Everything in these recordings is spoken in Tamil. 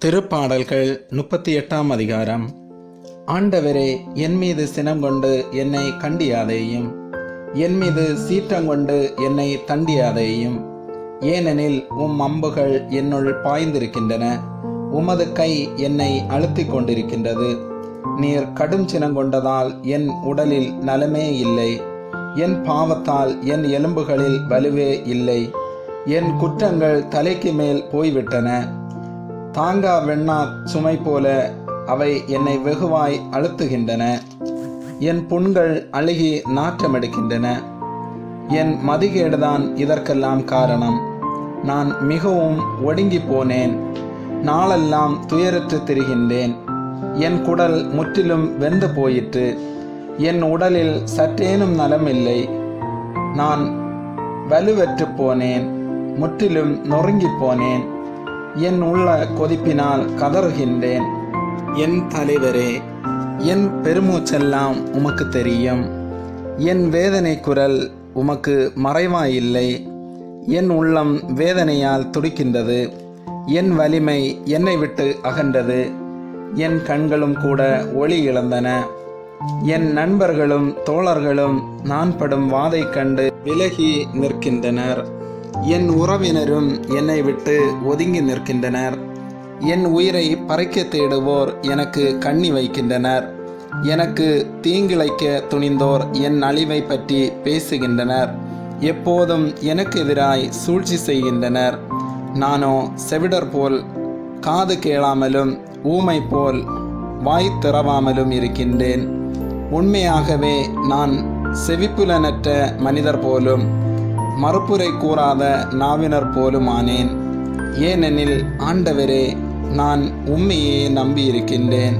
திருப்பாடல்கள் 38 அதிகாரம். ஆண்டவரே, என் மீது சினம் கொண்டு என்னை கண்டியாதேயும், என் மீது சீற்றங்கொண்டு என்னை தண்டியாதேயும். ஏனெனில் அம்புகள் என்னுள் பாய்ந்திருக்கின்றன, உமது கை என்னை அழுத்திக் கொண்டிருக்கின்றது. நீர் கடும் சினங்கொண்டதால் என் உடலில் நலமே இல்லை, என் பாவத்தால் என் எலும்புகளில் வலுவே இல்லை. என் குற்றங்கள் தலைக்கு மேல் போய்விட்டன, தாங்கா வெண்ணா சுமை போல அவை என்னை வெகுவாய் அழுத்துகின்றன. என் புண்கள் அழுகி நாற்றமெடுக்கின்றன. என் மதிகேடுதான் இதற்கெல்லாம் காரணம். நான் மிகவும் ஒடுங்கி போனேன், நாளெல்லாம் துயரற்று திரிகின்றேன். என் குடல் முற்றிலும் வெந்து போயிற்று, என் உடலில் சற்றேனும் நலமில்லை. நான் வலுவற்று போனேன், முற்றிலும் நொறுங்கி போனேன். என் உள்ள கொதிப்பினால் கதறுகின்றேன். என் தலைவரே, என் பெருமூச்செல்லாம் உமக்கு தெரியும். என் வேதனை குரல் உமக்கு மறைவாயில்லை. என் உள்ளம் வேதனையால் துடிக்கின்றது, என் வலிமை என்னை விட்டு அகன்றது. என் கண்களும் கூட ஒளி இழந்தன. என் நண்பர்களும் தோழர்களும் நான் படும் வாதை கண்டு விலகி நிற்கின்றனர். என் உறவினரும் என்னை விட்டு ஒதுங்கி நிற்கின்றனர். என் உயிரை பறைக்க தேடுவோர் எனக்கு கண்ணி வைக்கின்றனர். எனக்கு தீங்கிழைக்க துணிந்தோர் என் அழிவை பற்றி பேசுகின்றனர். எப்போதும் எனக்கு எதிராய் சூழ்ச்சி செய்கின்றனர். நானோ செவிடர் போல் காது கேளாமலும் ஊமை போல் வாய் திறவாமலும் இருக்கின்றேன். உண்மையாகவே நான் செவிப்புலனற்ற மனிதர் போலும் மறுப்புரை கூறாத நாவினர் போலுமானேன். ஏனெனில் ஆண்டவரே, நான் உம்மையே நம்பியிருக்கின்றேன்.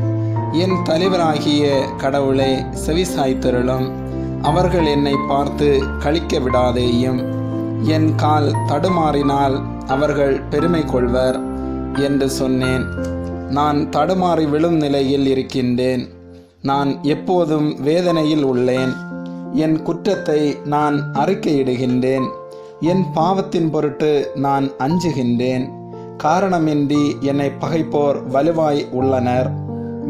என் தலைவராகிய கடவுளை செவிசாய்த்தருளும். அவர்கள் என்னை பார்த்து கழிக்க விடாதேயும். என் கால் தடுமாறினால் அவர்கள் பெருமை கொள்வர் என்று சொன்னேன். நான் தடுமாறி விழும் நிலையில் இருக்கின்றேன். நான் எப்போதும் வேதனையில் உள்ளேன். என் குற்றத்தை நான் அறிக்கையிடுகின்றேன். என் பாவத்தின் பொருட்டு நான் அஞ்சுகின்றேன். காரணமின்றி என்னை பகைப்போர் வலுவாய் உள்ளனர்.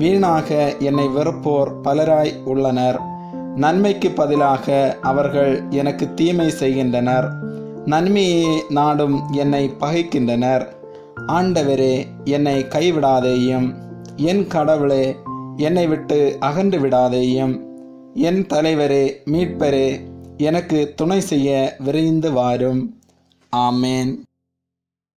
வீணாக என்னை வெறுப்போர் பலராய் உள்ளனர். நன்மைக்கு பதிலாக அவர்கள் எனக்கு தீமை செய்கின்றனர். நன்மையை நாடும் என்னை பகைக்கின்றனர். ஆண்டவரே, என்னை கைவிடாதேயும். என் கடவுளே, என்னை விட்டு அகன்று விடாதேயும். என் தலைவரே, மீட்பரே, எனக்கு துணை செய்ய விரைந்து வாரும். ஆமேன்.